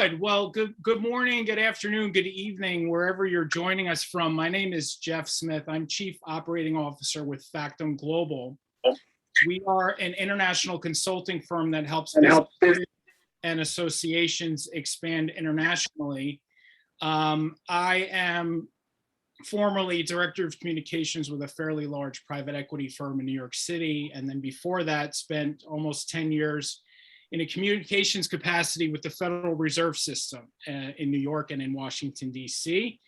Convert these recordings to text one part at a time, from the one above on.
Good. Well, good morning, good afternoon, good evening, wherever you're joining us from. My name is Jeff Smith. I'm Chief Operating Officer with Factum Global. We are an international consulting firm that helps businesses and associations expand internationally. I am formerly Director of Communications with a fairly large private equity firm in New York City. And then before that, spent almost 10 years in a communications capacity with the Federal Reserve System in New York and in Washington, D.C.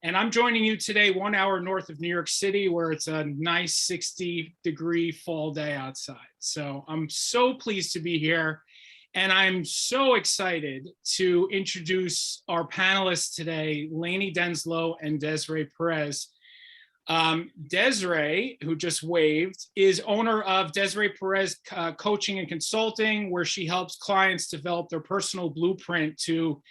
And I'm joining you today 1 hour north of New York City, where it's a nice 60-degree fall day outside. So I'm so pleased to be here. And I'm so excited to introduce our panelists today, Lanie Denslow and Desiree Perez. Desiree, who just waved, is owner of Desiree Perez Coaching and Consulting, where she helps clients develop their personal blueprint to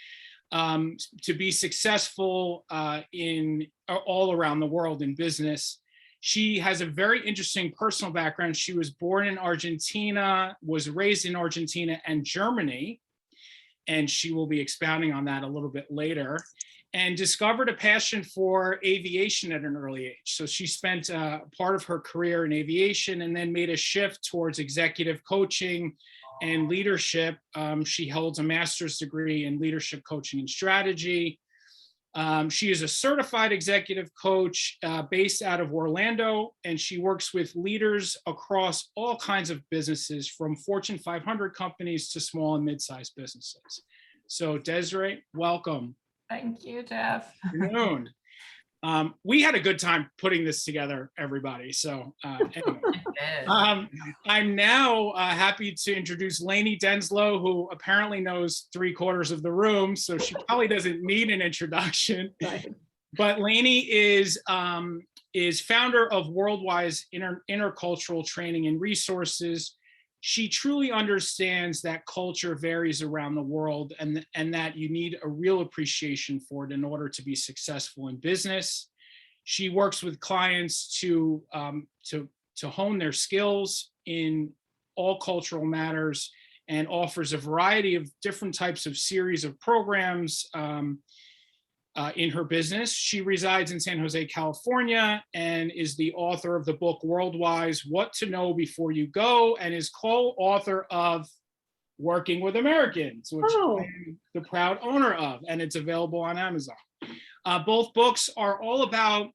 be successful in all around the world in business. She has a very interesting personal background. She was born in Argentina, was raised in Argentina and Germany, and she will be expounding on that a little bit later, and discovered a passion for aviation at an early age. So she spent part of her career in aviation and then made a shift towards executive coaching and leadership. She holds a master's degree in leadership coaching and strategy. She is a certified executive coach based out of Orlando, and she works with leaders across all kinds of businesses, from Fortune 500 companies to small and mid-sized businesses. So Desiree, welcome. Thank you, Jeff. Good afternoon. We had a good time putting this together, everybody. So anyway. I'm now happy to introduce Lanie Denslow, who apparently knows 3/4 of the room, so she probably doesn't need an introduction. Right. But Lanie is founder of Wise Intercultural Training and Resources. She truly understands that culture varies around the world, and that you need a real appreciation for it in order to be successful in business. She works with clients to hone their skills in all cultural matters, and offers a variety of different types of series of programs in her business. She resides in San Jose, California, and is the author of the book Worldwise: What to Know Before You Go, and is co-author of Working with Americans, which I am the proud owner of, and it's available on Amazon. Both books are all about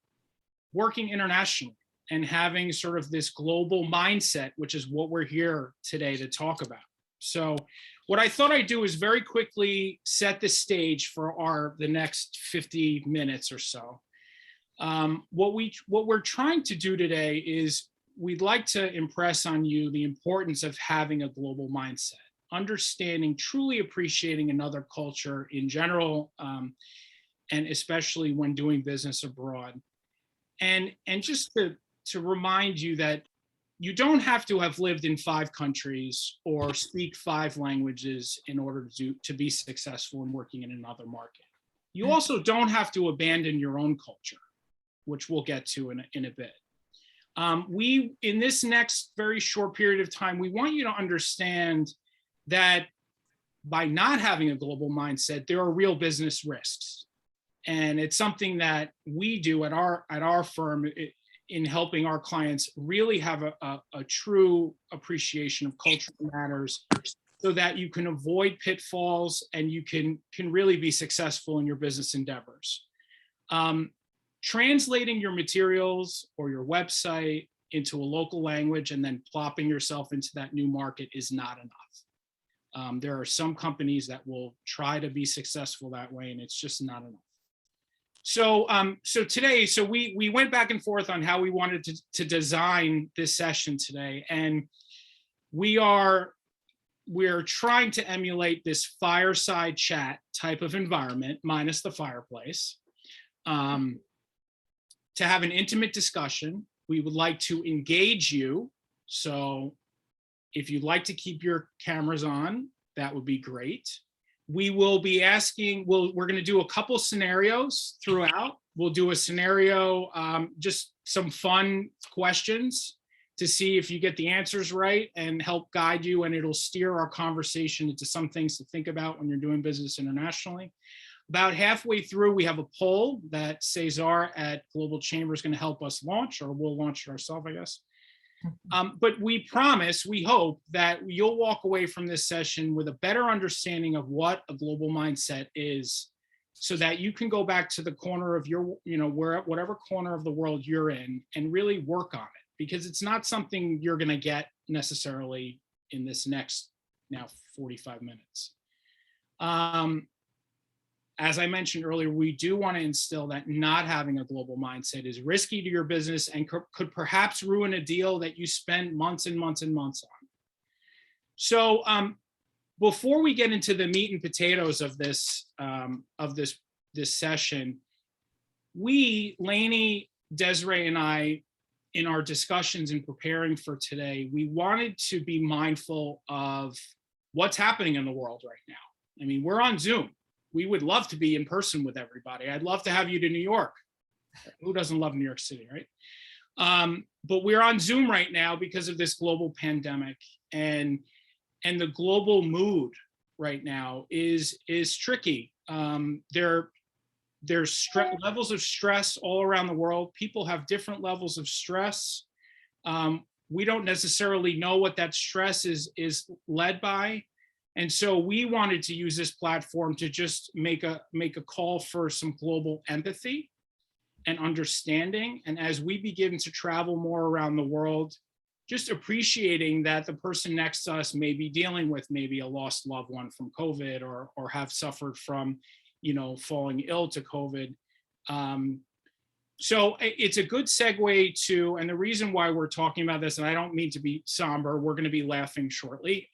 working internationally and having sort of this global mindset, which is what we're here today to talk about. So what I thought I'd do is very quickly set the stage for the next 50 minutes or so. What we're trying to do today is we'd like to impress on you the importance of having a global mindset, understanding, truly appreciating another culture in general, and especially when doing business abroad. And just to remind you that you don't have to have lived in 5 countries or speak 5 languages in order to be successful in working in another market. You also don't have to abandon your own culture, which we'll get to in a bit. In this next very short period of time, we want you to understand that by not having a global mindset, there are real business risks. And it's something that we do at our firm in helping our clients really have a true appreciation of cultural matters, so that you can avoid pitfalls and you can really be successful in your business endeavors. Translating your materials or your website into a local language and then plopping yourself into that new market is not enough. There are some companies that will try to be successful that way, and it's just not enough. So today, we went back and forth on how we wanted to design this session today, and we're trying to emulate this fireside chat type of environment, minus the fireplace, to have an intimate discussion. We would like to engage you. So if you'd like to keep your cameras on, that would be great. We will be asking, we're going to do a couple scenarios throughout. We'll do a scenario, just some fun questions to see if you get the answers right and help guide you, and it'll steer our conversation into some things to think about when you're doing business internationally. About halfway through, we have a poll that Cesar at Global Chamber is going to help us launch, or we'll launch it ourselves, I guess. But we promise, we hope that you'll walk away from this session with a better understanding of what a global mindset is, so that you can go back to the corner of your, whatever corner of the world you're in, and really work on it, because it's not something you're going to get necessarily in this next now 45 minutes. As I mentioned earlier, we do want to instill that not having a global mindset is risky to your business and could perhaps ruin a deal that you spend months and months and months on. So before we get into the meat and potatoes of this session, Lanie, Desiree, and I, in our discussions and preparing for today, we wanted to be mindful of what's happening in the world right now. I mean, we're on Zoom. We would love to be in person with everybody. I'd love to have you to New York. Who doesn't love New York City, right? But we're on Zoom right now because of this global pandemic, and the global mood right now is tricky. There's levels of stress all around the world. People have different levels of stress. We don't necessarily know what that stress is led by. And so we wanted to use this platform to just make a call for some global empathy and understanding. And as we begin to travel more around the world, just appreciating that the person next to us may be dealing with maybe a lost loved one from COVID, or have suffered from, falling ill to COVID. So it's a good segue to, and the reason why we're talking about this, and I don't mean to be somber, we're going to be laughing shortly.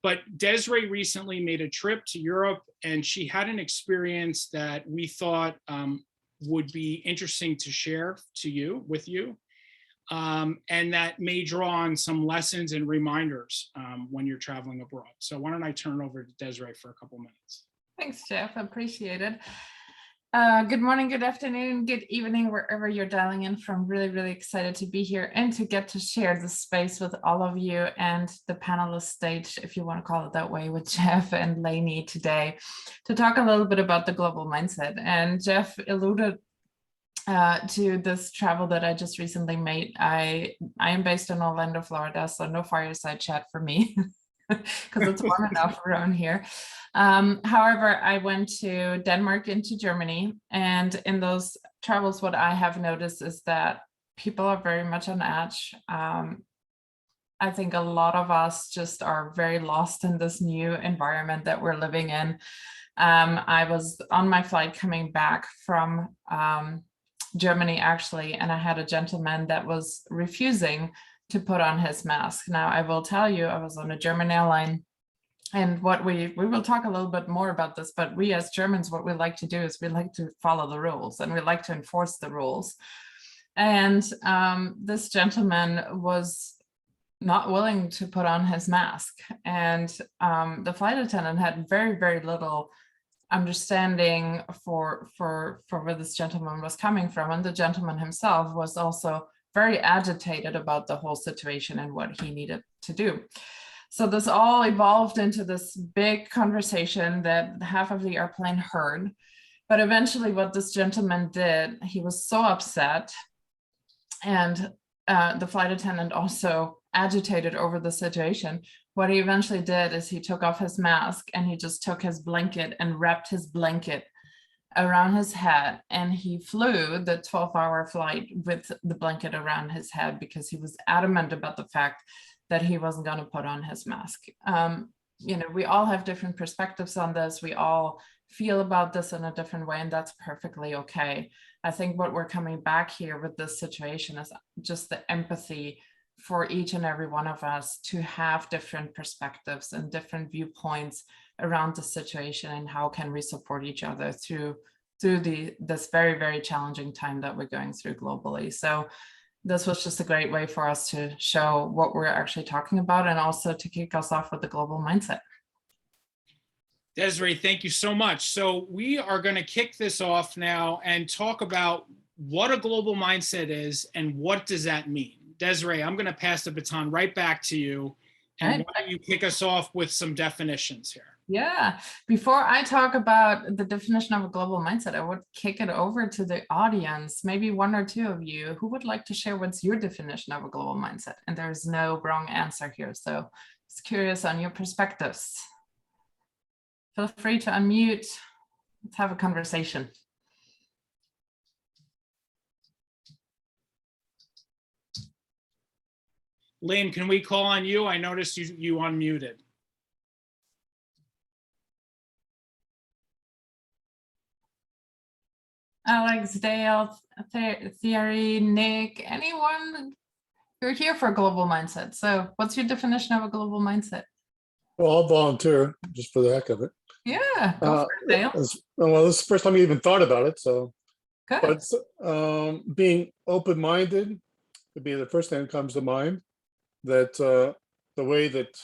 But Desiree recently made a trip to Europe, and she had an experience that we thought would be interesting to share with you, and that may draw on some lessons and reminders when you're traveling abroad. So why don't I turn it over to Desiree for a couple minutes? Thanks, Jeff. I appreciate it. Good morning, good afternoon, good evening, wherever you're dialing in from. Really, really excited to be here and to get to share the space with all of you and the panelist stage, if you want to call it that way, with Jeff and Lanie today, to talk a little bit about the global mindset. And Jeff alluded to this travel that I just recently made. I am based in Orlando, Florida, so no fireside chat for me. Because it's warm enough around here. However, I went to Denmark and to Germany, and in those travels, what I have noticed is that people are very much on edge. I think a lot of us just are very lost in this new environment that we're living in. I was on my flight coming back from Germany, actually, and I had a gentleman that was refusing to put on his mask. Now, I will tell you, I was on a German airline, and what we will talk a little bit more about this, but we as Germans, what we like to do is we like to follow the rules, and we like to enforce the rules. And this gentleman was not willing to put on his mask, and the flight attendant had very, very little understanding for where this gentleman was coming from, and the gentleman himself was also very agitated about the whole situation and what he needed to do. So this all evolved into this big conversation that half of the airplane heard. But eventually what this gentleman did, he was so upset, and the flight attendant also agitated over the situation. What he eventually did is he took off his mask, and he just took his blanket and wrapped his blanket around his head, and he flew the 12-hour flight with the blanket around his head because he was adamant about the fact that he wasn't going to put on his mask. We all have different perspectives on this. We all feel about this in a different way, and that's perfectly okay. I think what we're coming back here with this situation is just the empathy for each and every one of us to have different perspectives and different viewpoints around the situation, and how can we support each other through this very, very challenging time that we're going through globally. So this was just a great way for us to show what we're actually talking about, and also to kick us off with the global mindset. Desiree, thank you so much. So we are going to kick this off now and talk about what a global mindset is and what does that mean. Desiree, I'm going to pass the baton right back to you. And why don't you kick us off with some definitions here? Yeah, before I talk about the definition of a global mindset, I would kick it over to the audience. Maybe one or two of you who would like to share what's your definition of a global mindset. And there's no wrong answer here. So just curious on your perspectives. Feel free to unmute. Let's have a conversation. Lynn, can we call on you? I noticed you unmuted. Alex, Dale, Thierry, Nick, anyone? You're here for a global mindset. So what's your definition of a global mindset? Well, I'll volunteer just for the heck of it. Yeah, go for it, Dale. Well, this is the first time you even thought about it. So, Good. but being open-minded would be the first thing that comes to mind. That the way that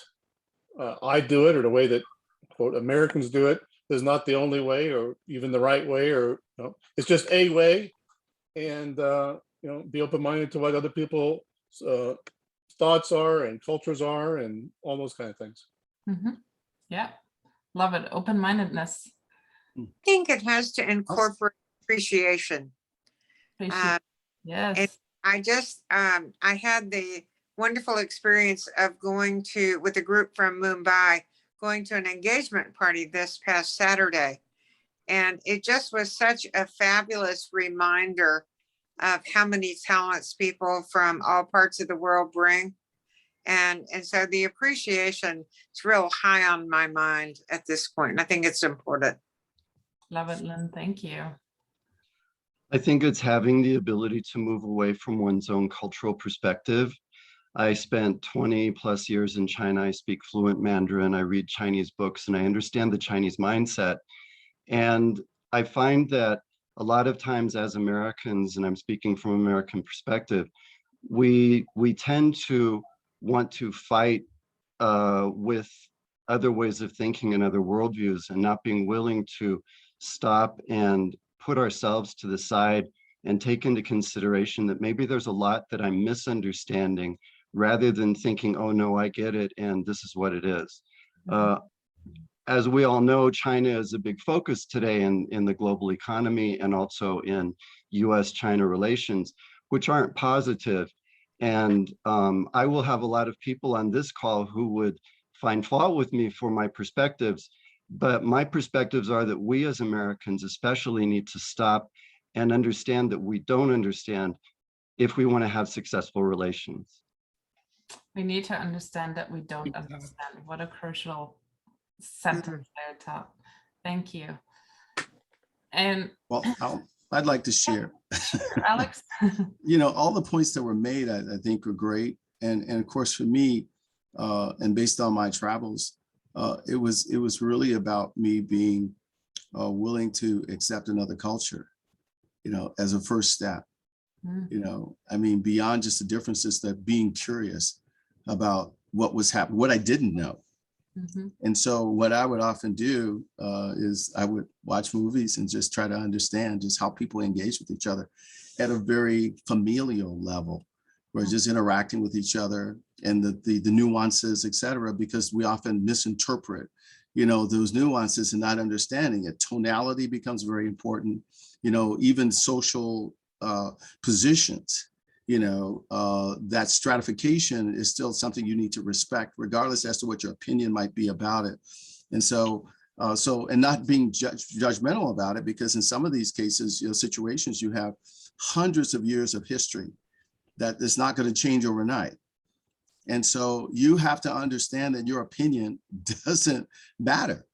I do it, or the way that quote Americans do it, is not the only way, or even the right way, or it's just a way. And be open-minded to what other people's thoughts are and cultures are, and all those kind of things. Mm-hmm. Yeah, love it. Open-mindedness. I think it has to incorporate appreciation. Yes. And I had the wonderful experience of going with a group from Mumbai, going to an engagement party this past Saturday. And it just was such a fabulous reminder of how many talents people from all parts of the world bring. And so the appreciation is real high on my mind at this point. And I think it's important. Love it, Lynn. Thank you. I think it's having the ability to move away from one's own cultural perspective. I spent 20 plus years in China. I speak fluent Mandarin. I read Chinese books and I understand the Chinese mindset. And I find that a lot of times as Americans, and I'm speaking from American perspective, we tend to want to fight with other ways of thinking and other worldviews, and not being willing to stop and put ourselves to the side and take into consideration that maybe there's a lot that I'm misunderstanding, rather than thinking, oh no, I get it, and this is what it is. As we all know, China is a big focus today in the global economy, and also in US-China relations, which aren't positive. And I will have a lot of people on this call who would find fault with me for my perspectives, but my perspectives are that we as Americans especially need to stop and understand that we don't understand if we want to have successful relations. We need to understand that we don't understand. What a crucial sentence there, top. Thank you. And well, I'd like to share. Sure, Alex. All the points that were made, I think are great. And of course, for me, and based on my travels, it was really about me being willing to accept another culture, as a first step. I mean, beyond just the differences, that being curious about what was happening, what I didn't know. And so what I would often do is I would watch movies and just try to understand just how people engage with each other at a very familial level. We're just interacting with each other, and the nuances, et cetera, because we often misinterpret, those nuances and not understanding it. Tonality becomes very important, even social positions. That stratification is still something you need to respect, regardless as to what your opinion might be about it. And so, and not being judgmental about it, because in some of these cases, situations, you have hundreds of years of history that is not going to change overnight. And so you have to understand that your opinion doesn't matter.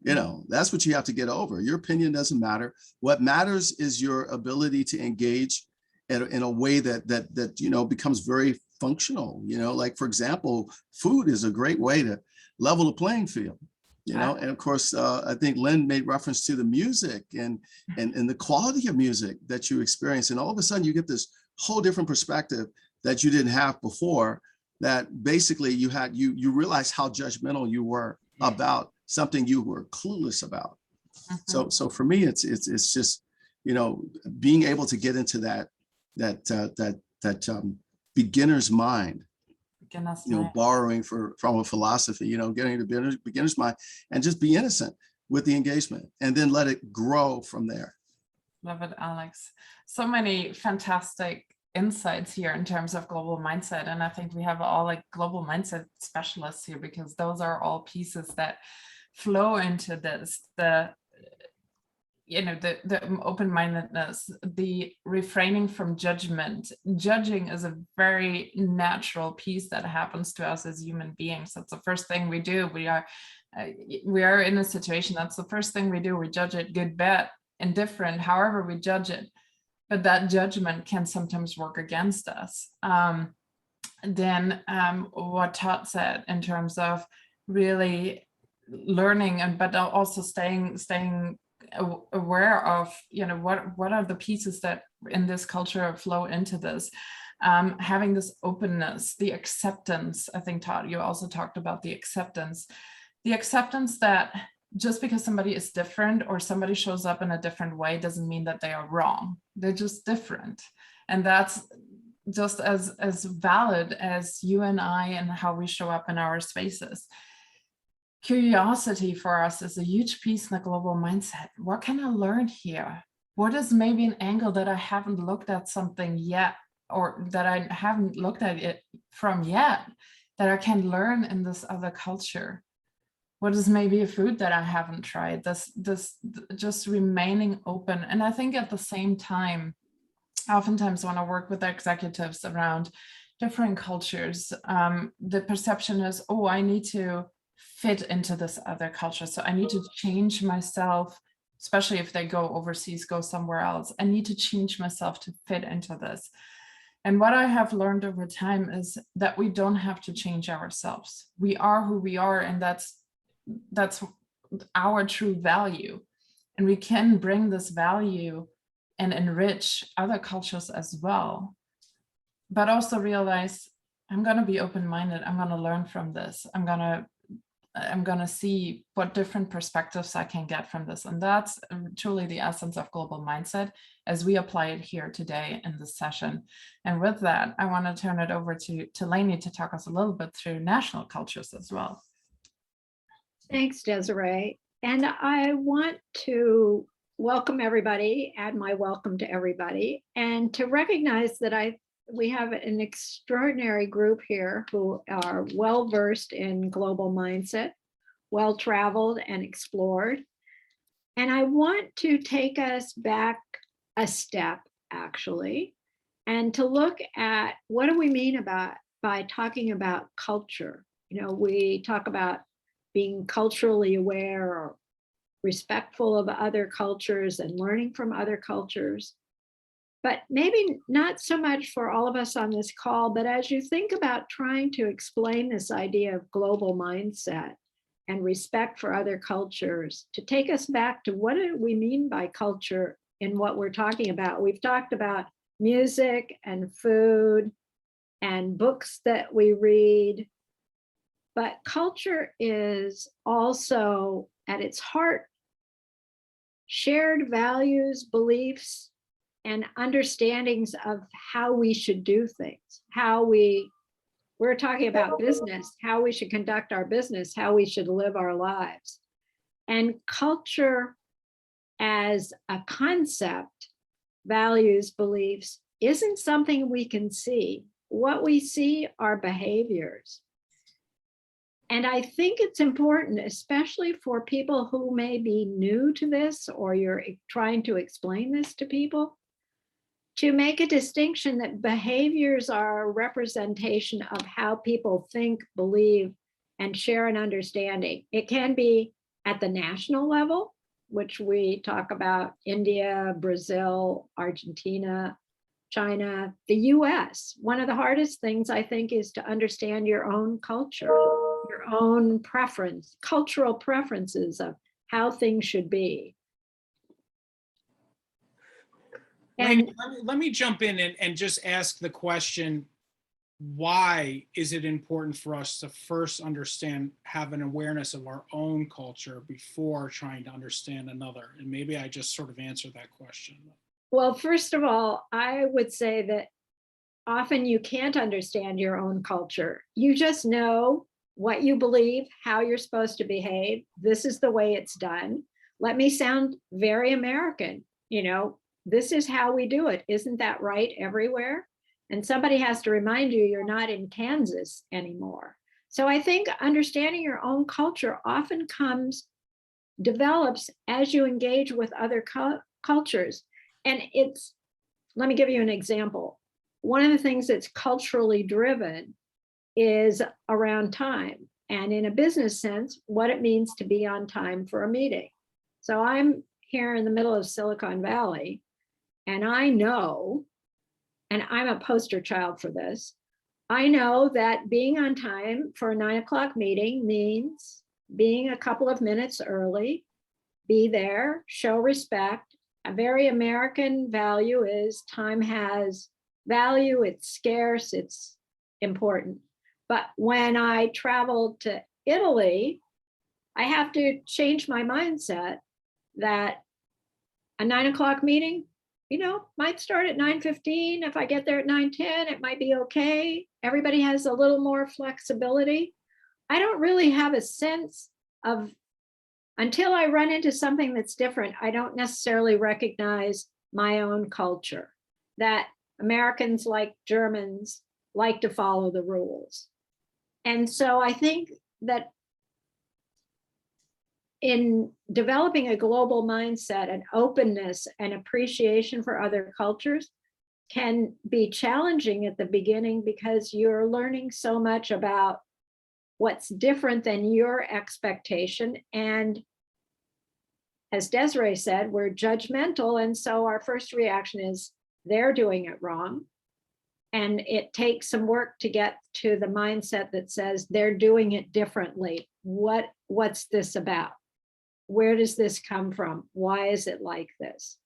That's what you have to get over. Your opinion doesn't matter. What matters is your ability to engage in a way that becomes very functional. Like, for example, food is a great way to level the playing field. And of course, I think Lynn made reference to the music and the quality of music that you experience, and all of a sudden you get this whole different perspective that you didn't have before. That basically you realize how judgmental you were about something you were clueless about. So for me, it's just being able to get into that beginner's mind, Goodness you know, me. borrowing from a philosophy, you know, getting the beginner's mind and just be innocent with the engagement and then let it grow from there. Love it, Alex. So many fantastic insights here in terms of global mindset. And I think we have all like global mindset specialists here, because those are all pieces that flow into this. The open-mindedness, the refraining from judgment. Judging is a very natural piece that happens to us as human beings. That's the first thing we do. We are in a situation, that's the first thing we do. We judge it good, bad, indifferent, however we judge it. But that judgment can sometimes work against us. Then what Todd said in terms of really learning, but also staying aware of, what are the pieces that in this culture flow into this, having this openness, the acceptance. I think, Todd, you also talked about the acceptance that just because somebody is different or somebody shows up in a different way doesn't mean that they are wrong. They're just different. And that's just as valid as you and I and how we show up in our spaces. Curiosity for us is a huge piece in the global mindset. What can I learn here? What is maybe an angle that I haven't looked at something yet, or that I haven't looked at it from yet, that I can learn in this other culture? What is maybe a food that I haven't tried? This just remaining open. And I think at the same time, oftentimes when I work with executives around different cultures, the perception is, oh, I need to fit into this other culture. So I need to change myself, especially if they go overseas, go somewhere else. I need to change myself to fit into this. And what I have learned over time is that we don't have to change ourselves. We are who we are, and that's our true value. And we can bring this value and enrich other cultures as well. But also realize, I'm going to be open-minded. I'm going to learn from this. I'm going to see what different perspectives I can get from this. And that's truly the essence of global mindset as we apply it here today in this session. And with that, I want to turn it over to Lanie to talk us a little bit through national cultures as well. Thanks, Desiree. And I want to welcome everybody, add my welcome to everybody, and to recognize that we have an extraordinary group here who are well-versed in global mindset, well-traveled and explored. And I want to take us back a step, actually, and to look at what do we mean by talking about culture. We talk about being culturally aware or respectful of other cultures and learning from other cultures. But maybe not so much for all of us on this call, but as you think about trying to explain this idea of global mindset and respect for other cultures, to take us back to what do we mean by culture in what we're talking about. We've talked about music and food and books that we read, but culture is also at its heart shared values, beliefs, and understandings of how we should do things, we're talking about business, how we should conduct our business, how we should live our lives. And culture as a concept, values, beliefs, isn't something we can see. What we see are behaviors. And I think it's important, especially for people who may be new to this, or you're trying to explain this to people, to make a distinction that behaviors are a representation of how people think, believe, and share an understanding. It can be at the national level, which we talk about India, Brazil, Argentina, China, the US. One of the hardest things, I think, is to understand your own culture, your own preference, cultural preferences of how things should be. And let me jump in and just ask the question, why is it important for us to first have an awareness of our own culture before trying to understand another? And maybe I just sort of answered that question. Well, first of all, I would say that often you can't understand your own culture. You just know what you believe, how you're supposed to behave. This is the way it's done. Let me sound very American. You know, this is how we do it. Isn't that right everywhere? And somebody has to remind you you're not in Kansas anymore. So I think understanding your own culture often develops as you engage with other cultures. And let me give you an example. One of the things that's culturally driven is around time. And in a business sense, what it means to be on time for a meeting. So I'm here in the middle of Silicon Valley, and I know, and I'm a poster child for this, I know that being on time for a 9 o'clock meeting means being a couple of minutes early, be there, show respect. A very American value is time has value, it's scarce, it's important. But when I traveled to Italy, I have to change my mindset that a 9 o'clock meeting, you know, might start at 9:15. If I get there at 9:10, it might be okay. Everybody has a little more flexibility. I don't really have a sense of, until I run into something that's different, I don't necessarily recognize my own culture, that Americans, like Germans, like to follow the rules. And so I think that in developing a global mindset, an openness and appreciation for other cultures can be challenging at the beginning because you're learning so much about what's different than your expectation. And as Desiree said, we're judgmental. And so our first reaction is they're doing it wrong. And it takes some work to get to the mindset that says they're doing it differently. What's this about? Where does this come from? Why is it like this?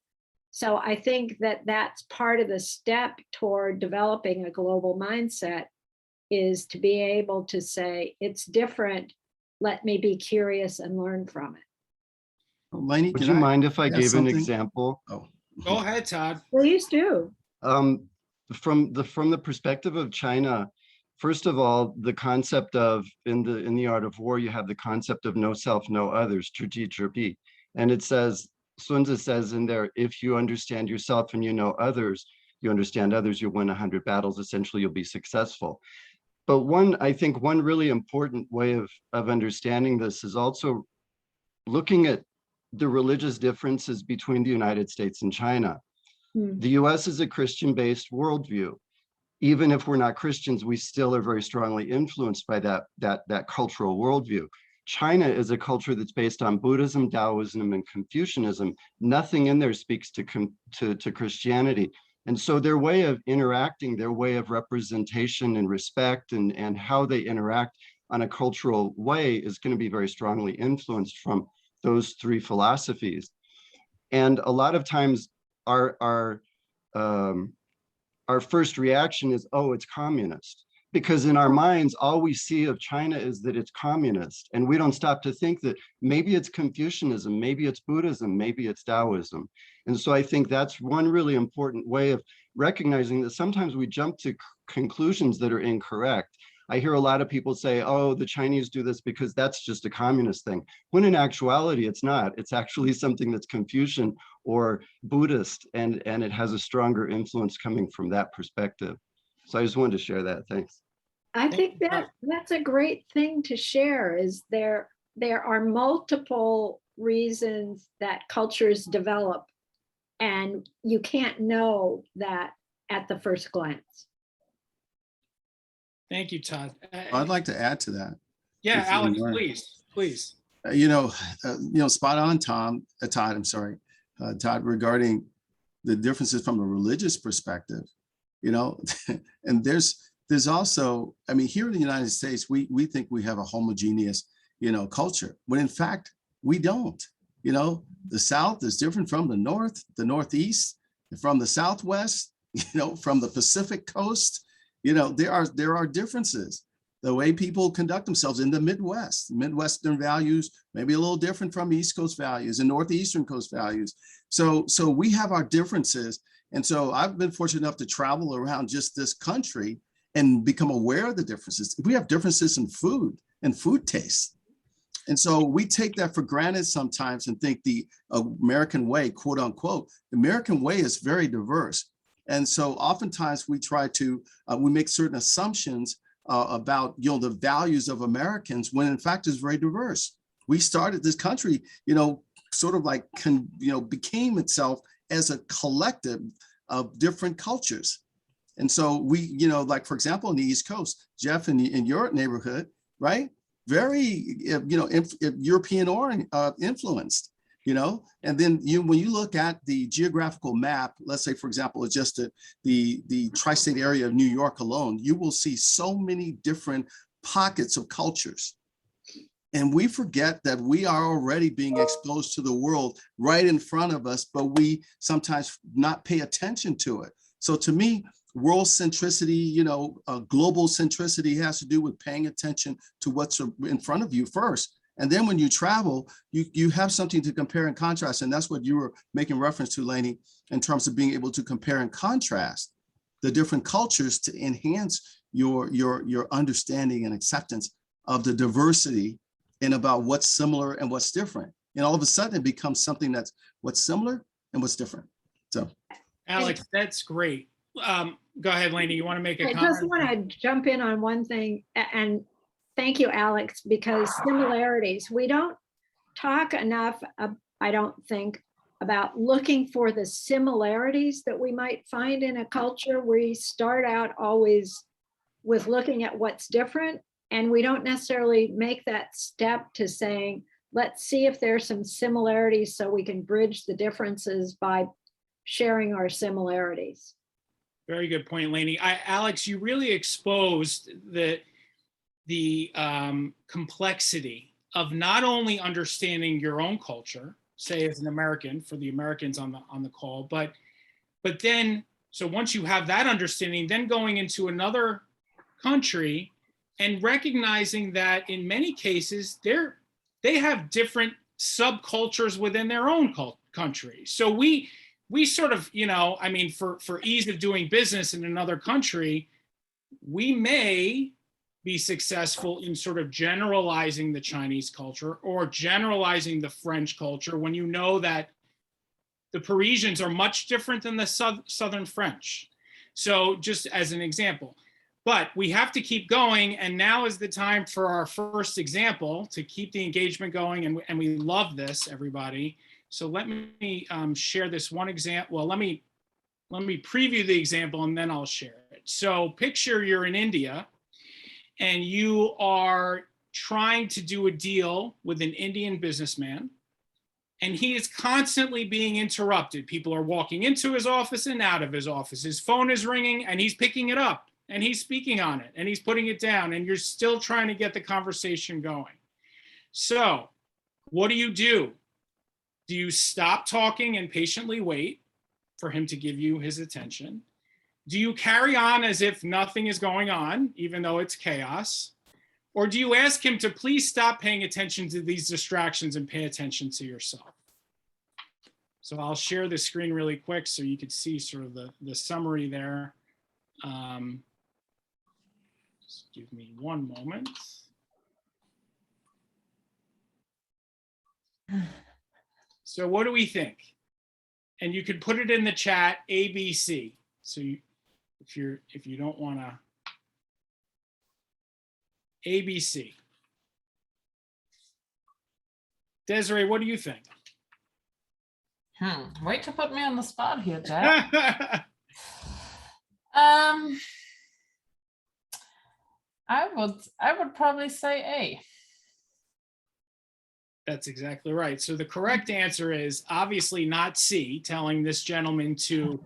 So I think that that's part of the step toward developing a global mindset, is to be able to say, it's different. Let me be curious and learn from it. Lanie, Would you mind if I add gave an something? example? Oh, Go ahead, Todd. Please do. From the perspective of China, first of all, the concept of in the art of war, you have the concept of no self, no others, 知己知彼. And it says, Sun Tzu says in there, if you understand yourself and you know others, you understand others, you'll win 100 battles, essentially you'll be successful. But I think one really important way of understanding this is also looking at the religious differences between the United States and China. The US is a Christian-based worldview. Even if we're not Christians, we still are very strongly influenced by that cultural worldview. China is a culture that's based on Buddhism, Taoism, and Confucianism. Nothing in there speaks to Christianity. And so their way of interacting, their way of representation and respect and how they interact on a cultural way is going to be very strongly influenced from those three philosophies. And a lot of times our first reaction is, oh, it's communist. Because in our minds, all we see of China is that it's communist. And we don't stop to think that maybe it's Confucianism, maybe it's Buddhism, maybe it's Taoism. And so I think that's one really important way of recognizing that sometimes we jump to conclusions that are incorrect. I hear a lot of people say, oh, the Chinese do this because that's just a communist thing. When in actuality, it's not. It's actually something that's Confucian or Buddhist, and it has a stronger influence coming from that perspective. So I just wanted to share that. Thanks. I think that's a great thing to share, is there are multiple reasons that cultures develop, and you can't know that at the first glance. Thank you, Todd. I'd like to add to that. Yeah, Alex, please. Spot on, Todd, Todd, regarding the differences from a religious perspective, and there's also, I mean, here in the United States, we think we have a homogeneous, culture, when in fact, we don't. The South is different from the North, the Northeast, from the Southwest, from the Pacific Coast. There are differences. The way people conduct themselves in the Midwest, Midwestern values may be a little different from East Coast values and Northeastern Coast values. So we have our differences, And so I've been fortunate enough to travel around just this country and become aware of the differences. We have differences in food and food taste. And so we take that for granted sometimes and think the American way, quote unquote, the American way is very diverse. And so oftentimes we try to, we make certain assumptions about, the values of Americans when in fact it's very diverse. We started this country, sort of like, became itself as a collective of different cultures. And so we, like, for example, in the East Coast, Jeff, in your neighborhood, right? Very, European influenced, and then when you look at the geographical map, let's say, for example, it's just the tri-state area of New York alone, you will see so many different pockets of cultures. And we forget that we are already being exposed to the world right in front of us, but we sometimes not pay attention to it. So to me, world centricity, global centricity has to do with paying attention to what's in front of you first. And then when you travel, you have something to compare and contrast. And that's what you were making reference to, Lanie, in terms of being able to compare and contrast the different cultures to enhance your understanding and acceptance of the diversity and about what's similar and what's different. And all of a sudden it becomes something that's what's similar and what's different. So, Alex, that's great. Go ahead, Lanie. You want to make a comment? I just want to jump in on one thing, and thank you, Alex, because similarities, we don't talk enough, I don't think, about looking for the similarities that we might find in a culture. We start out always with looking at what's different, and we don't necessarily make that step to saying, let's see if there's some similarities so we can bridge the differences by sharing our similarities. Very good point, Lanie. Alex, you really exposed the complexity of not only understanding your own culture, say as an American, for the Americans on the call, but then, so once you have that understanding, then going into another country and recognizing that in many cases they have different subcultures within their own country. So we sort of, for ease of doing business in another country, we may be successful in sort of generalizing the Chinese culture or generalizing the French culture when you know that the Parisians are much different than the Southern French. So just as an example, but we have to keep going. And now is the time for our first example to keep the engagement going. And we love this, everybody. So let me share this one example. Well, let me preview the example and then I'll share it. So picture you're in India and you are trying to do a deal with an Indian businessman, and he is constantly being interrupted. People are walking into his office and out of his office. His phone is ringing and he's picking it up and he's speaking on it and he's putting it down, and you're still trying to get the conversation going. So what do? Do you stop talking and patiently wait for him to give you his attention? Do you carry on as if nothing is going on, even though it's chaos? Or do you ask him to please stop paying attention to these distractions and pay attention to yourself? So I'll share the screen really quick so you could see sort of the summary there. Just give me one moment. So what do we think? And you could put it in the chat, ABC. So if you don't want to, ABC. Desiree, what do you think? Wait to put me on the spot here, Jeff. I would probably say A. That's exactly right. So the correct answer is obviously not C, telling this gentleman to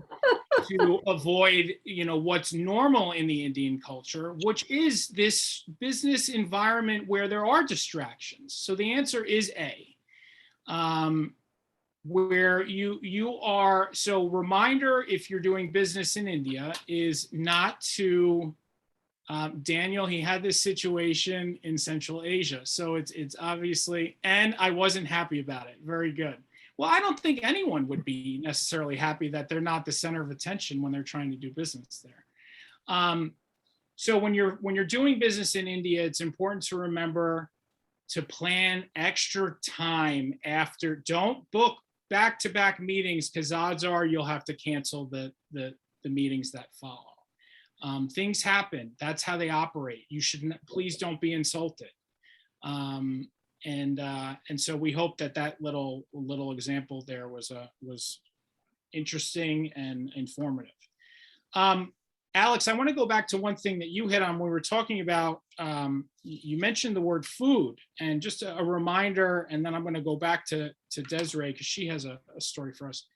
avoid, what's normal in the Indian culture, which is this business environment where there are distractions. So the answer is A, where you are. So reminder, if you're doing business in India, is not to, Daniel, he had this situation in Central Asia. So it's obviously, and I wasn't happy about it. Very good. Well, I don't think anyone would be necessarily happy that they're not the center of attention when they're trying to do business there. So when you're doing business in India, it's important to remember to plan extra time after. Don't book back-to-back meetings, because odds are you'll have to cancel the meetings that follow. Things happen. That's how they operate. You shouldn't. Please don't be insulted. And so we hope that little example there was interesting and informative. Alex, I want to go back to one thing that you hit on when we were talking about, you mentioned the word food, and just a reminder, and then I'm going to go back to Desiree because she has a story for us.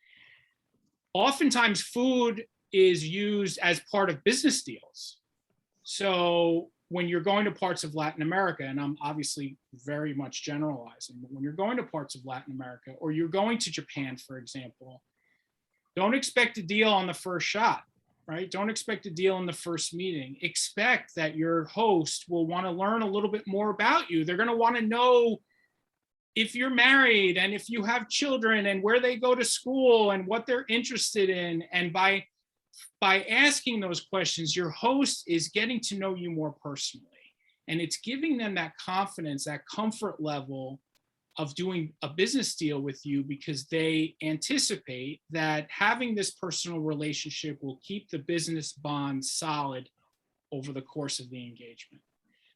Oftentimes food is used as part of business deals. So when you're going to parts of Latin America, and I'm obviously very much generalizing, but when you're going to parts of Latin America, or you're going to Japan, for example, don't expect a deal on the first shot, right? Don't expect a deal in the first meeting. Expect that your host will want to learn a little bit more about you. They're going to want to know if you're married and if you have children and where they go to school and what they're interested in. And by asking those questions, your host is getting to know you more personally. And it's giving them that confidence, that comfort level of doing a business deal with you, because they anticipate that having this personal relationship will keep the business bond solid over the course of the engagement.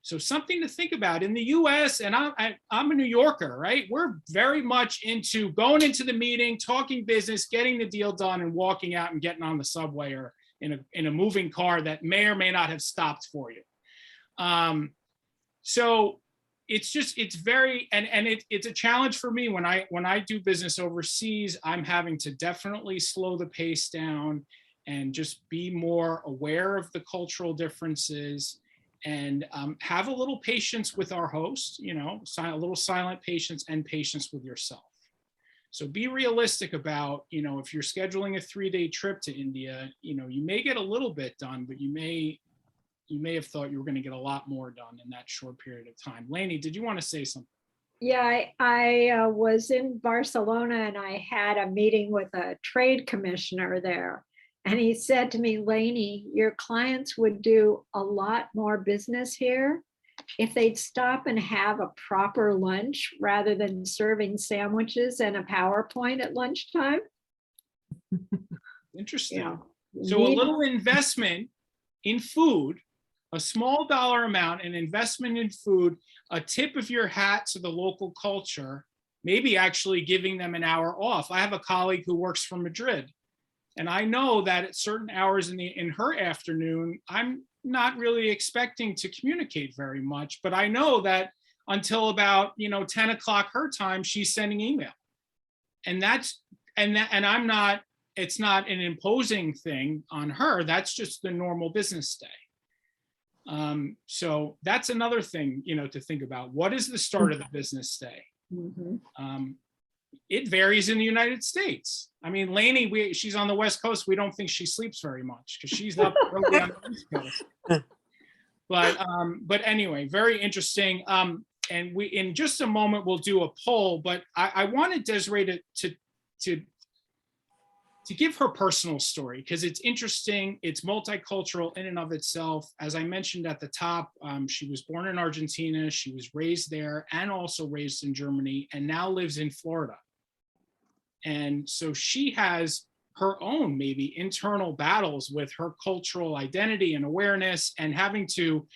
So something to think about in the US, and I'm a New Yorker, right? We're very much into going into the meeting, talking business, getting the deal done, and walking out and getting on the subway or in a moving car that may or may not have stopped for you. So it's very, and it's a challenge for me when I do business overseas. I'm having to definitely slow the pace down and just be more aware of the cultural differences, and have a little patience with our host, a little silent patience and patience with yourself. So be realistic about, if you're scheduling a 3-day trip to India, you may get a little bit done, but you may have thought you were going to get a lot more done in that short period of time. Lanie, did you want to say something? Yeah, I was in Barcelona and I had a meeting with a trade commissioner there. And he said to me, Lanie, your clients would do a lot more business here if they'd stop and have a proper lunch rather than serving sandwiches and a PowerPoint at lunchtime. Interesting. Yeah. So a little investment in food, a small dollar amount, an investment in food, a tip of your hat to the local culture, maybe actually giving them an hour off. I have a colleague who works from Madrid, and I know that at certain hours in her afternoon, I'm not really expecting to communicate very much, but I know that until about 10 o'clock her time, she's sending email, and I'm not. It's not an imposing thing on her. That's just the normal business day. So that's another thing to think about. What is the start of the business day? Mm-hmm. It varies in the United States. I mean, Lanie, she's on the West Coast. We don't think she sleeps very much because she's up early on the East Coast. But anyway, very interesting. And we, in just a moment, we'll do a poll. But I wanted Desiree to give her personal story, because it's interesting. It's multicultural in and of itself. As I mentioned at the top, she was born in Argentina. She was raised there and also raised in Germany, and now lives in Florida. And so she has her own maybe internal battles with her cultural identity and awareness, and having to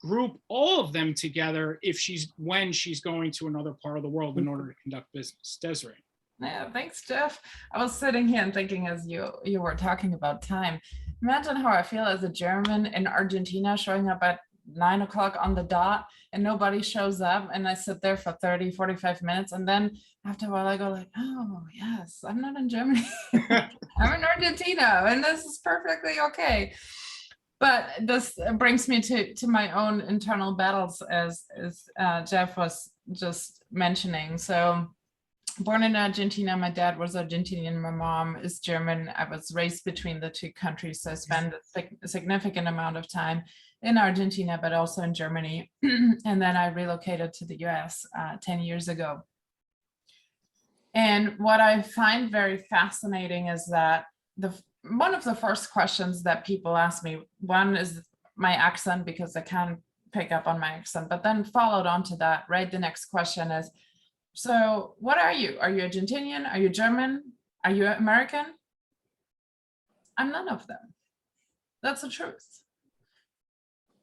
group all of them together when she's going to another part of the world in order to conduct business. Desiree. Yeah, thanks, Jeff. I was sitting here and thinking as you were talking about time. Imagine how I feel as a German in Argentina showing up at 9 o'clock on the dot and nobody shows up, and I sit there for 30, 45 minutes, and then after a while I go like, oh yes, I'm not in Germany. I'm in Argentina, and this is perfectly okay. But this brings me to my own internal battles, as Jeff was just mentioning. So born in Argentina, my dad was Argentinian, my mom is German. I was raised between the two countries, so I spent a significant amount of time in Argentina, but also in Germany. And then I relocated to the US 10 years ago. And what I find very fascinating is that one of the first questions that people ask me, one is my accent, because they can't pick up on my accent, but then followed on to that, right? The next question is, so what are you? Are you Argentinian? Are you German? Are you American? I'm none of them. That's the truth.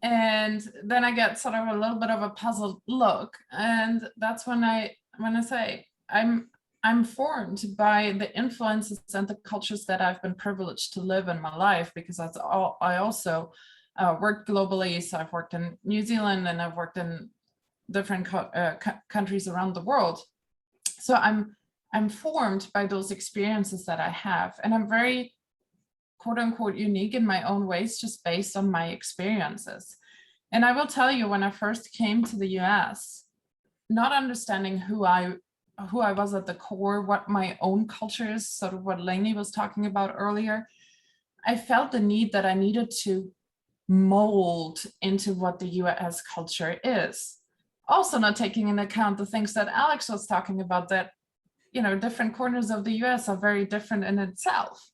And then I get sort of a little bit of a puzzled look. And that's when I say, I'm formed by the influences and the cultures that I've been privileged to live in my life, because that's all. I also worked globally. So I've worked in New Zealand and I've worked in different countries around the world. So I'm formed by those experiences that I have, and I'm very quote unquote unique in my own ways, just based on my experiences. And I will tell you, when I first came to the US, not understanding who I was at the core, what my own culture is, sort of what Lanie was talking about earlier, I felt the need that I needed to mold into what the US culture is. Also not taking into account the things that Alex was talking about, that, you know, different corners of the US are very different in itself.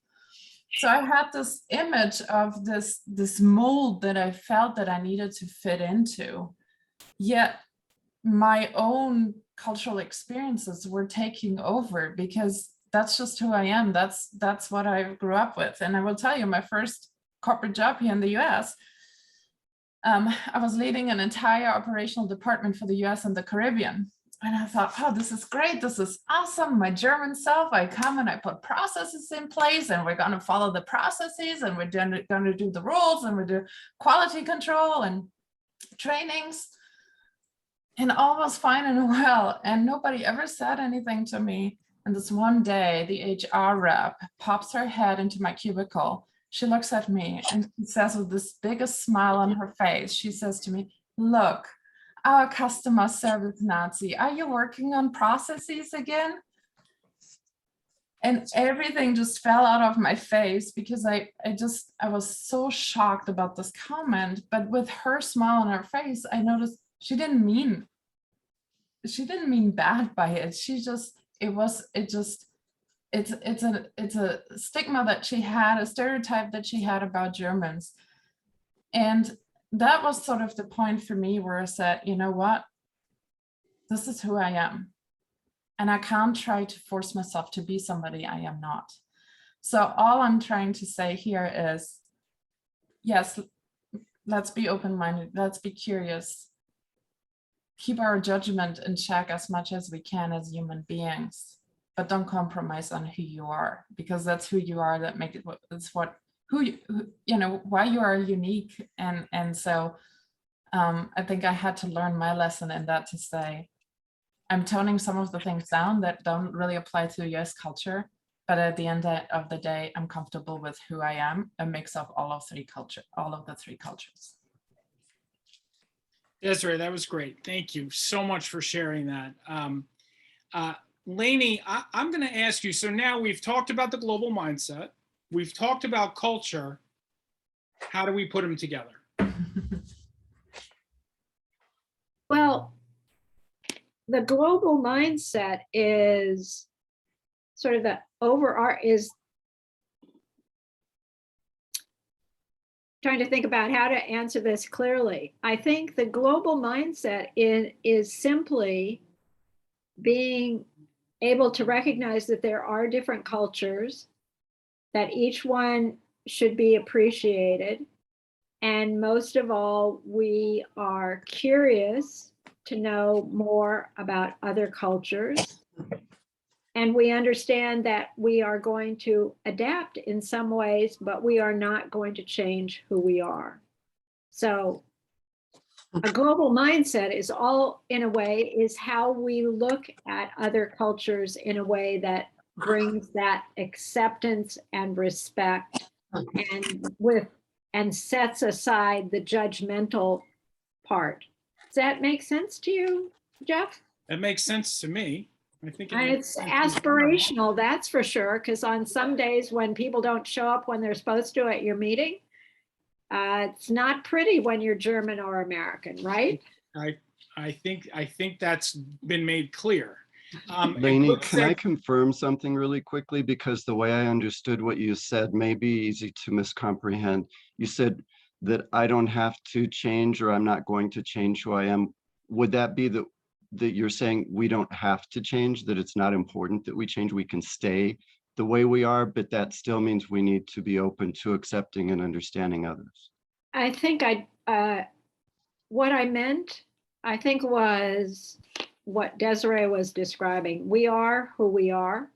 So I had this image of this mold that I felt that I needed to fit into, yet my own cultural experiences were taking over, because that's just who I am. That's what I grew up with. And I will tell you, my first corporate job here in the US, I was leading an entire operational department for the US and the Caribbean. And I thought, oh, this is great. This is awesome. My German self, I come and I put processes in place, and we're going to follow the processes, and we're going to do the rules, and we do quality control and trainings. And all was fine and well. And nobody ever said anything to me. And this one day, the HR rep pops her head into my cubicle. She looks at me and says, with this biggest smile on her face, she says to me, look, our customer service Nazi, are you working on processes again? And everything just fell out of my face, because I was so shocked about this comment. But with her smile on her face, I noticed she didn't mean bad by it. It's a stigma that she had, a stereotype that she had about Germans. And that was sort of the point for me where I said, you know what, this is who I am. And I can't try to force myself to be somebody I am not. So all I'm trying to say here is, yes, let's be open-minded, let's be curious, keep our judgment in check as much as we can as human beings, but don't compromise on who you are, because that's who you are, that make it, it's what, why you are unique. And so I think I had to learn my lesson in that, to say, I'm toning some of the things down that don't really apply to the US culture, but at the end of the day, I'm comfortable with who I am, a mix of all of the three cultures. Desiree, that was great. Thank you so much for sharing that. Lanie, I'm going to ask you, so now we've talked about the global mindset, we've talked about culture. How do we put them together? Well, the global mindset is sort of the is trying to think about how to answer this clearly. I think the global mindset is simply being able to recognize that there are different cultures, that each one should be appreciated. And most of all, we are curious to know more about other cultures. And we understand that we are going to adapt in some ways, but we are not going to change who we are. So a global mindset is all, in a way, is how we look at other cultures in a way that brings that acceptance and respect, and sets aside the judgmental part. Does that make sense to you, Jeff? That makes sense to me. I think it's aspirational, that's for sure, because on some days when people don't show up when they're supposed to at your meeting, it's not pretty when you're German or American, right? I think that's been made clear. A Lanie, quick can I seg- confirm something really quickly? Because the way I understood what you said may be easy to miscomprehend. You said that I don't have to change, or I'm not going to change who I am. Would that be that you're saying we don't have to change, that it's not important that we change, we can stay the way we are, but that still means we need to be open to accepting and understanding others? I think what I meant, I think, was what Desiree was describing. We are who we are.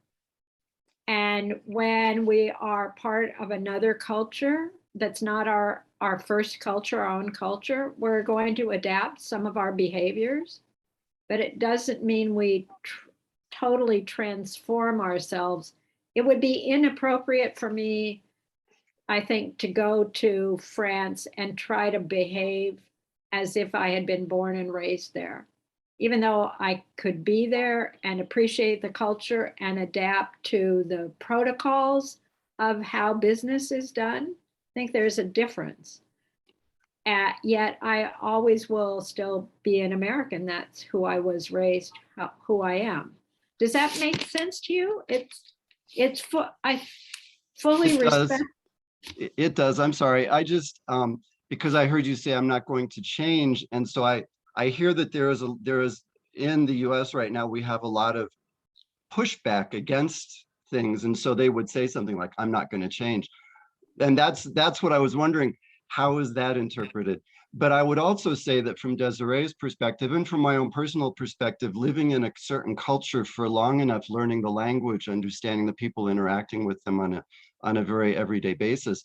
And when we are part of another culture that's not our first culture, our own culture, we're going to adapt some of our behaviors, but it doesn't mean we totally transform ourselves. It would be inappropriate for me, I think, to go to France and try to behave as if I had been born and raised there. Even though I could be there and appreciate the culture and adapt to the protocols of how business is done, I think there's a difference. Yet I always will still be an American. That's who I was raised, who I am. Does that make sense to you? I fully It does. respect. It does. I'm sorry. I just, because I heard you say I'm not going to change. And so I hear that there is in the US right now, we have a lot of pushback against things. And so they would say something like, I'm not going to change. And that's what I was wondering. How is that interpreted? But I would also say that from Desiree's perspective and from my own personal perspective, living in a certain culture for long enough, learning the language, understanding the people, interacting with them on a very everyday basis,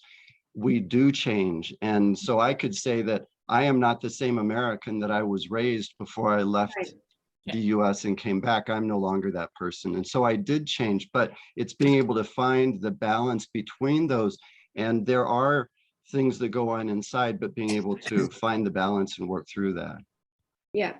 we do change. And so I could say that I am not the same American that I was raised before I left Right. the US and came back. I'm no longer that person. And so I did change, but it's being able to find the balance between those. And there are things that go on inside, but being able to find the balance and work through that. Yeah,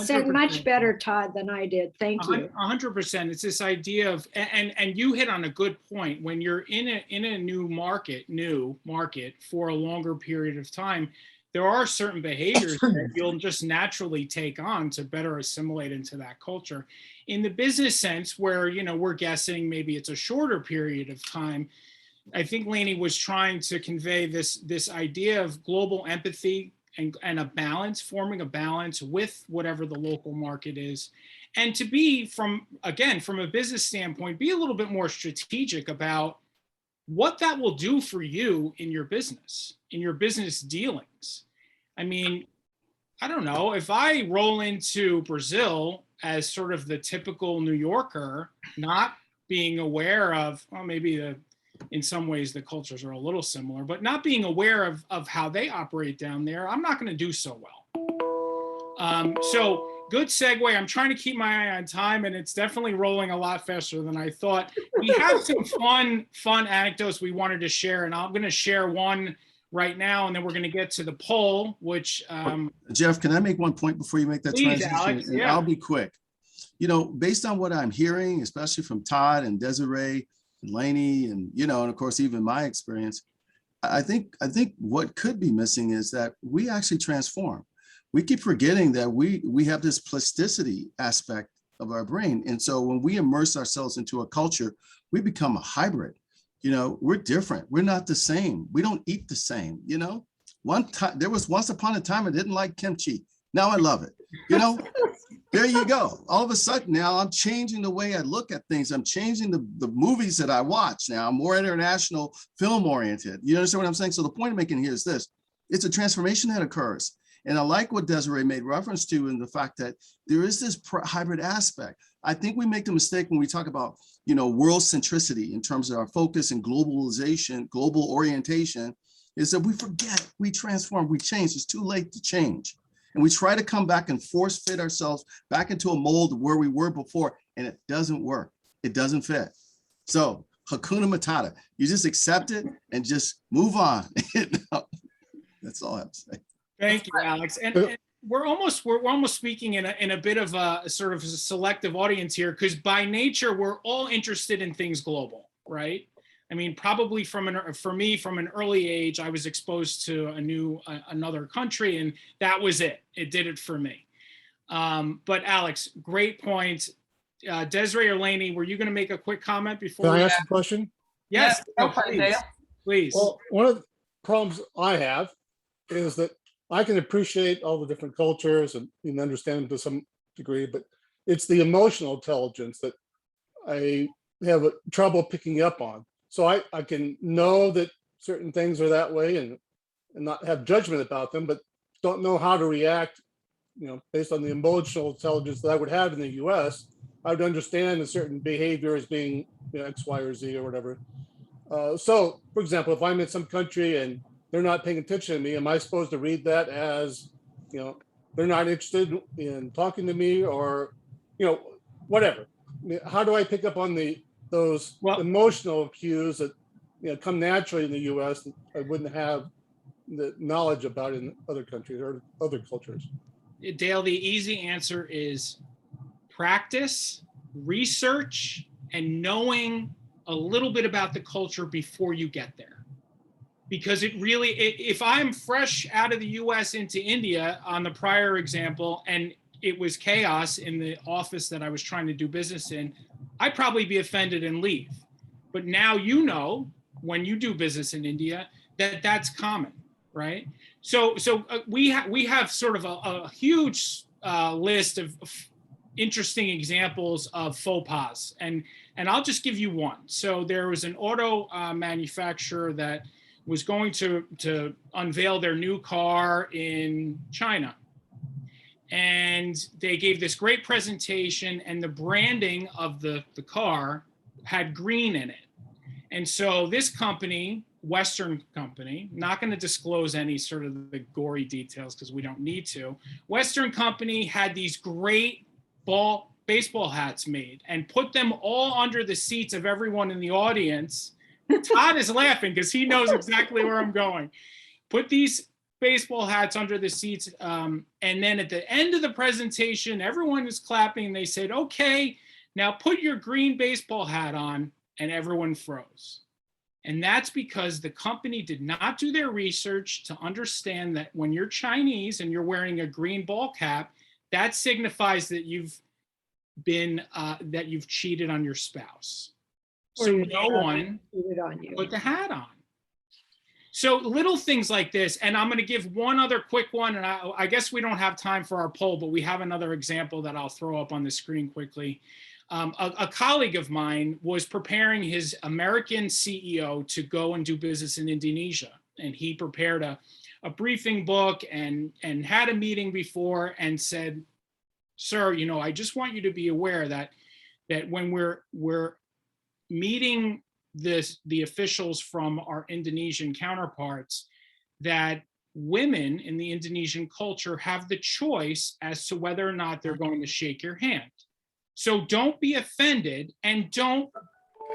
said 100%. much better, Todd, than I did. Thank you. 100%. It's this idea of, and you hit on a good point. When you're in a new market for a longer period of time, there are certain behaviors that you'll just naturally take on to better assimilate into that culture. In the business sense, where we're guessing maybe it's a shorter period of time, I think Lanie was trying to convey this idea of global empathy and a balance, forming a balance with whatever the local market is. And to be from a business standpoint, be a little bit more strategic about what that will do for you in your business dealings. I mean, I don't know, if I roll into Brazil as sort of the typical New Yorker, not being aware of, well, maybe in some ways the cultures are a little similar, but not being aware of how they operate down there, I'm not going to do so well. So good segue. I'm trying to keep my eye on time, and it's definitely rolling a lot faster than I thought. We have some fun anecdotes we wanted to share, and I'm going to share one right now, and then we're going to get to the poll, which Jeff, can I make one point before you make that please, transition? Alex, And yeah. I'll be quick. Based on what I'm hearing, especially from Todd and Desiree and Lanie, and and of course even my experience, I think what could be missing is that we actually transform. We keep forgetting that we have this plasticity aspect of our brain, and so when we immerse ourselves into a culture, we become a hybrid. We're different. We're not the same. We don't eat the same. There was once upon a time I didn't like kimchi. Now I love it. There you go. All of a sudden now I'm changing the way I look at things. I'm changing the movies that I watch now. I'm more international film oriented. You understand what I'm saying? So the point I'm making here is this. It's a transformation that occurs. And I like what Desiree made reference to in the fact that there is this hybrid aspect. I think we make the mistake when we talk about, world centricity in terms of our focus and globalization, global orientation, is that we forget, we transform, we change. It's too late to change. And we try to come back and force fit ourselves back into a mold where we were before, and it doesn't work. It doesn't fit. So Hakuna Matata, you just accept it and just move on. That's all I have to say. Thank you, Alex. And we're almost speaking in a bit of a sort of a selective audience here, because by nature we're all interested in things global, right? I mean, probably for me, from an early age, I was exposed to another country, and that was it. It did it for me. But Alex, great point. Desiree or Lanie, were you going to make a quick comment before? Can I we- ask a question? Yes, Yeah, no, go for it, please, Dale. please. Well, one of the problems I have is that I can appreciate all the different cultures and understand them to some degree, but it's the emotional intelligence that I have trouble picking up on. So I can know that certain things are that way and not have judgment about them, but don't know how to react, based on the emotional intelligence that I would have in the US. I would understand a certain behavior as being X, Y, or Z or whatever. So, for example, if I'm in some country and they're not paying attention to me, am I supposed to read that as, they're not interested in talking to me, or, whatever? I mean, how do I pick up on those emotional cues that come naturally in the U.S. that I wouldn't have the knowledge about in other countries or other cultures? Dale, the easy answer is practice, research, and knowing a little bit about the culture before you get there. Because if I'm fresh out of the US into India on the prior example, and it was chaos in the office that I was trying to do business in, I'd probably be offended and leave. But now, when you do business in India, that's common, right? So we have sort of a huge list of interesting examples of faux pas, and I'll just give you one. So there was an auto manufacturer that was going to unveil their new car in China, and they gave this great presentation, and the branding of the car had green in it. And so this company, Western company, not going to disclose any sort of the gory details because we don't need to. Western company had these great baseball hats made and put them all under the seats of everyone in the audience. Todd is laughing because he knows exactly where I'm going. Put these baseball hats under the seats. And then at the end of the presentation, everyone was clapping and they said, okay, now put your green baseball hat on, and everyone froze. And that's because the company did not do their research to understand that when you're Chinese and you're wearing a green ball cap, that signifies that you've cheated on your spouse. So no one put the hat on. So little things like this, and I'm going to give one other quick one, and I guess we don't have time for our poll, but we have another example that I'll throw up on the screen quickly. A colleague of mine was preparing his American CEO to go and do business in Indonesia, and he prepared a briefing book and had a meeting before and said, sir, I just want you to be aware that when we're meeting the officials from our Indonesian counterparts, that women in the Indonesian culture have the choice as to whether or not they're going to shake your hand. So don't be offended, and don't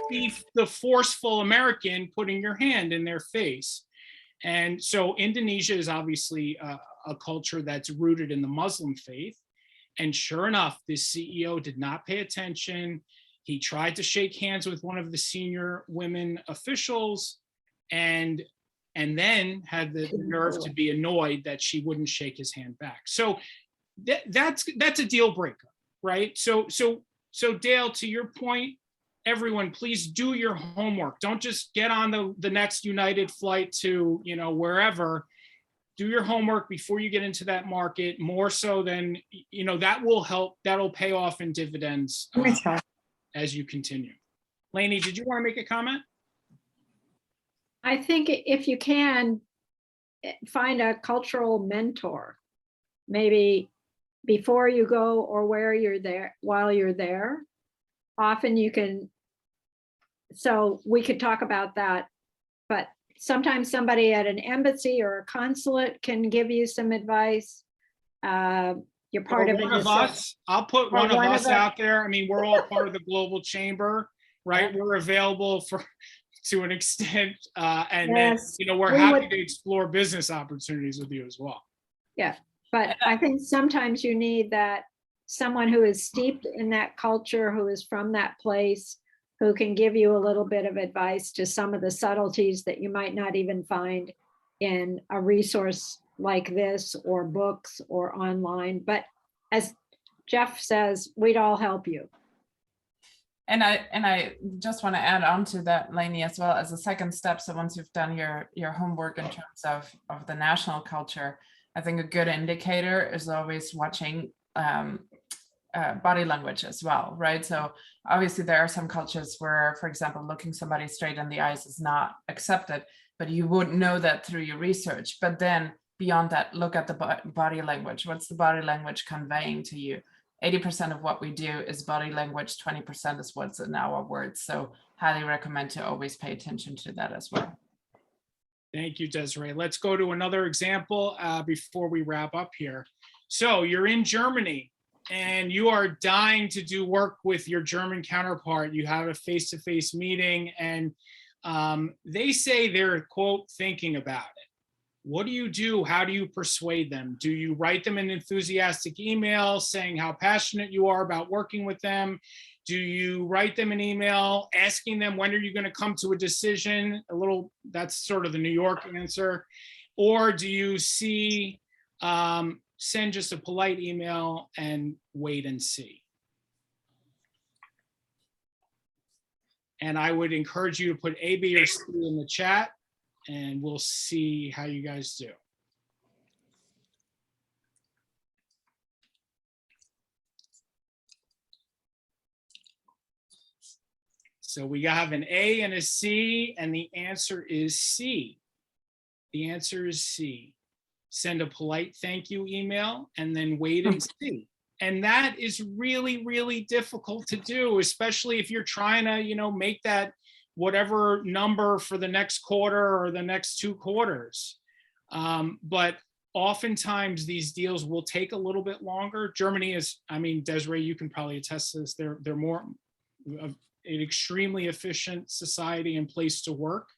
be the forceful American putting your hand in their face. And so Indonesia is obviously a culture that's rooted in the Muslim faith. And sure enough, this CEO did not pay attention. He tried to shake hands with one of the senior women officials, and then had the nerve to be annoyed that she wouldn't shake his hand back. So that's a deal breaker, right? So Dale, to your point, everyone, please do your homework. Don't just get on the next United flight to wherever. Do your homework before you get into that market, more so than that will help. That'll pay off in dividends as you continue. Lanie, did you want to make a comment? I think if you can find a cultural mentor, maybe before you go or while you're there, often you can. So we could talk about that, but sometimes somebody at an embassy or a consulate can give you some advice. You're part of one of us. I'll put one of us out there. I mean, we're all part of the global chamber, right? We're available to an extent, and yes, then we're happy to explore business opportunities with you as well. Yeah, but I think sometimes you need someone who is steeped in that culture, who is from that place, who can give you a little bit of advice to some of the subtleties that you might not even find in a resource like this, or books, or online. But as Jeff says, we'd all help you. And I just want to add on to that, Lanie, as well as a second step. So once you've done your homework in terms of the national culture, I think a good indicator is always watching body language as well, right? So obviously there are some cultures where, for example, looking somebody straight in the eyes is not accepted, but you wouldn't know that through your research. But then beyond that, look at the body language. What's the body language conveying to you? 80% of what we do is body language, 20% is what's in our words. So highly recommend to always pay attention to that as well. Thank you, Desiree. Let's go to another example before we wrap up here. So you're in Germany and you are dying to do work with your German counterpart. You have a face-to-face meeting and they say they're, quote, thinking about it. What do you do? How do you persuade them? Do you write them an enthusiastic email saying how passionate you are about working with them? Do you write them an email asking them, when are you going to come to a decision? That's sort of the New York answer. Or do you send just a polite email and wait and see? And I would encourage you to put A, B, or C in the chat, and we'll see how you guys do. So we have an A and a C, and the answer is C. The answer is C. Send a polite thank you email and then wait and see. And that is really, really difficult to do, especially if you're trying to, make that whatever number for the next quarter or the next 2 quarters. But oftentimes these deals will take a little bit longer. Germany is, Desiree, you can probably attest to this. They're more an extremely efficient society and place to work,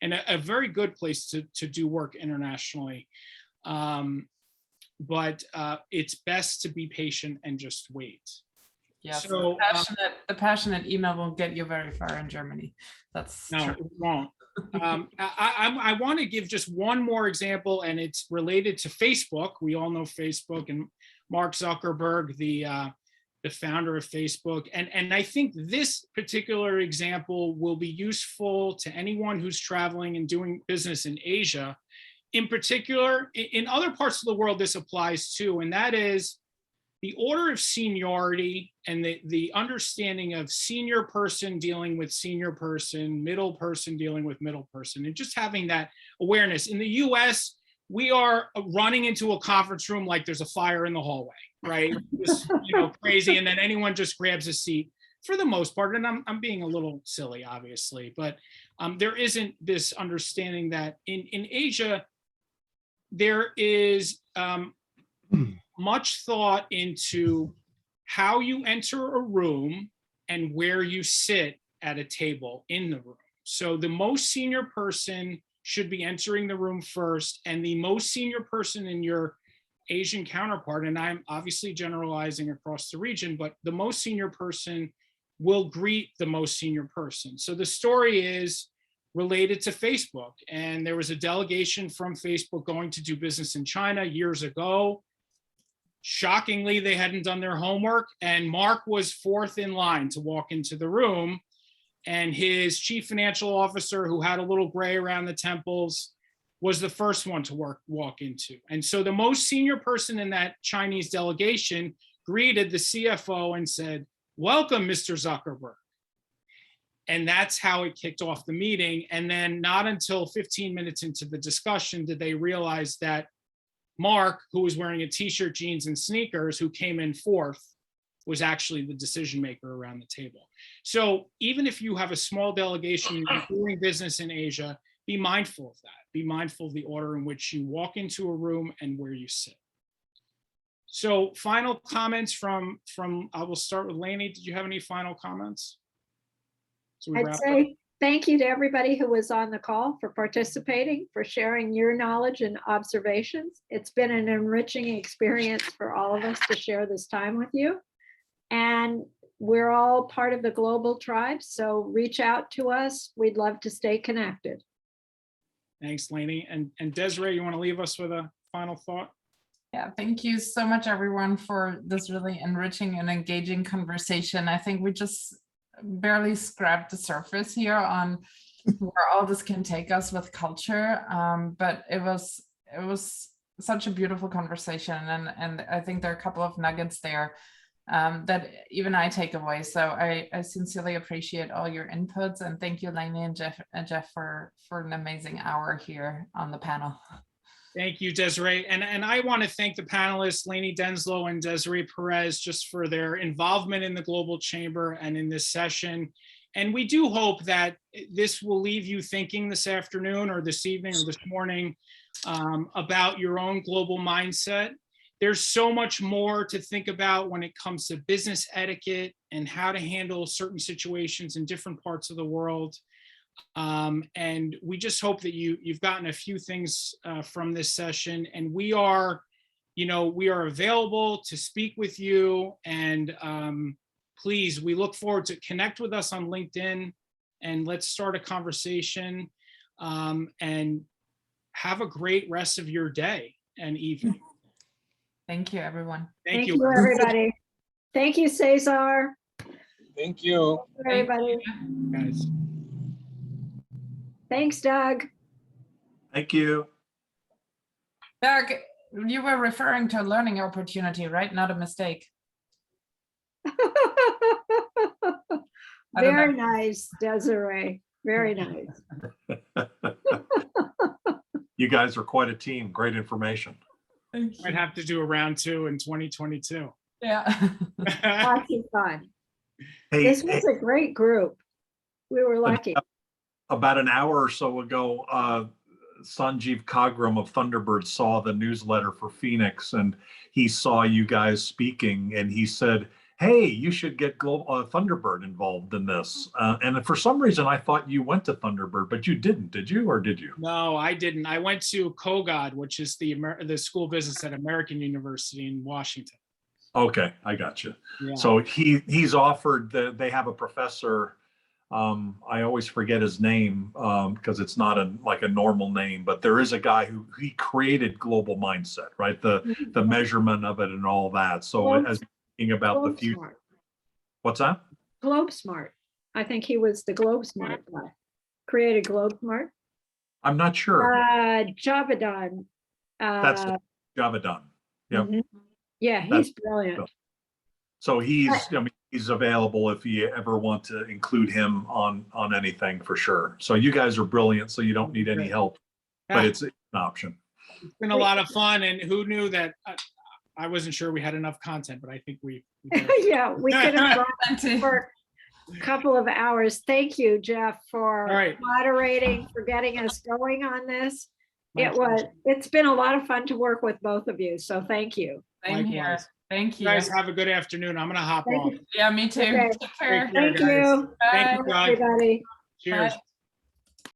and a very good place to do work internationally. But it's best to be patient and just wait. Yes, so, the passionate email won't get you very far in Germany. That's no, true. it won't. I want to give just one more example, and it's related to Facebook. We all know Facebook and Mark Zuckerberg, the founder of Facebook. And I think this particular example will be useful to anyone who's traveling and doing business in Asia. In particular, in other parts of the world, this applies too, and that is the order of seniority and the understanding of senior person dealing with senior person, middle person dealing with middle person, and just having that awareness. In the US, we are running into a conference room like there's a fire in the hallway, right? Just, crazy, and then anyone just grabs a seat for the most part. And I'm being a little silly, obviously, but there isn't this understanding that in Asia, there is much thought into how you enter a room and where you sit at a table in the room. So the most senior person should be entering the room first, and the most senior person in your Asian counterpart, and I'm obviously generalizing across the region, but the most senior person will greet the most senior person. So the story is related to Facebook, and there was a delegation from Facebook going to do business in China years ago. Shockingly, they hadn't done their homework, and Mark was fourth in line to walk into the room, and his chief financial officer, who had a little gray around the temples, was the first one to walk into. And so the most senior person in that Chinese delegation greeted the CFO and said, "Welcome, Mr. Zuckerberg." And that's how it kicked off the meeting. And then not until 15 minutes into the discussion did they realize that Mark, who was wearing a t-shirt, jeans, and sneakers, who came in fourth, was actually the decision maker around the table. So even if you have a small delegation doing business in Asia, be mindful of that. Be mindful of the order in which you walk into a room and where you sit. So final comments from I will start with Lanie. Did you have any final comments? So I'd say thank you to everybody who was on the call for participating, for sharing your knowledge and observations. It's been an enriching experience for all of us to share this time with you. And we're all part of the global tribe, so reach out to us. We'd love to stay connected. Thanks, Lanie. And Desiree, you want to leave us with a final thought? Yeah, thank you so much, everyone, for this really enriching and engaging conversation. I think we just barely scratched the surface here on where all this can take us with culture. But it was such a beautiful conversation, and I think there are a couple of nuggets there that even I take away. So I sincerely appreciate all your inputs, and thank you, Lanie and Jeff for an amazing hour here on the panel. Thank you, Desiree. And I want to thank the panelists, Lanie Denslow and Desiree Perez, just for their involvement in the Global Chamber and in this session. And we do hope that this will leave you thinking this afternoon or this evening or this morning about your own global mindset. There's so much more to think about when it comes to business etiquette and how to handle certain situations in different parts of the world. And we just hope that you've gotten a few things from this session, and we are available to speak with you. And please, we look forward to connect with us on LinkedIn, and let's start a conversation, and have a great rest of your day and evening. Thank you, everyone. Thank you, everybody. Thank you, Cesar. Thank you. Everybody. Guys. Thanks, Doug. Thank you. Doug, you were referring to a learning opportunity, right? Not a mistake. Very nice, Desiree. Very nice. You guys are quite a team. Great information. Might have to do a round 2 in 2022. Yeah. Lots of fun. Hey, This was a great group. We were lucky. about an hour or so ago, Sanjeev Kagram of Thunderbird saw the newsletter for Phoenix, and he saw you guys speaking, and he said, hey, you should get Thunderbird involved in this. And for some reason, I thought you went to Thunderbird, but you didn't, did you? Or did you? No, I didn't. I went to COGOD, which is the school of business at American University in Washington. Okay, I got you. Yeah. So he's offered that they have a professor. I always forget his name because it's not like a normal name, but there is a guy who he created global mindset, right? The measurement of it and all that. So as thinking about the future. Smart. What's that? Globe Smart. I think he was the Globe Smart guy. Created Globe Smart. I'm not sure. Javadon. That's Javadon. Yep. Mhm. Yeah, he's brilliant. So he's available if you ever want to include him on anything for sure. So you guys are brilliant, so you don't need any help, but it's an option. It's been a lot of fun, and who knew that I wasn't sure we had enough content, but I think we did. Yeah, we could have gone for a couple of hours. Thank you, Jeff, for moderating, for getting us going on this. It's been a lot of fun to work with both of you, so thank you. Same here. Thank you. You guys have a good afternoon. I'm gonna hop off. Yeah, me too. Okay. Take care. Thank you. Thank you, Bye, everybody. Cheers. Bye.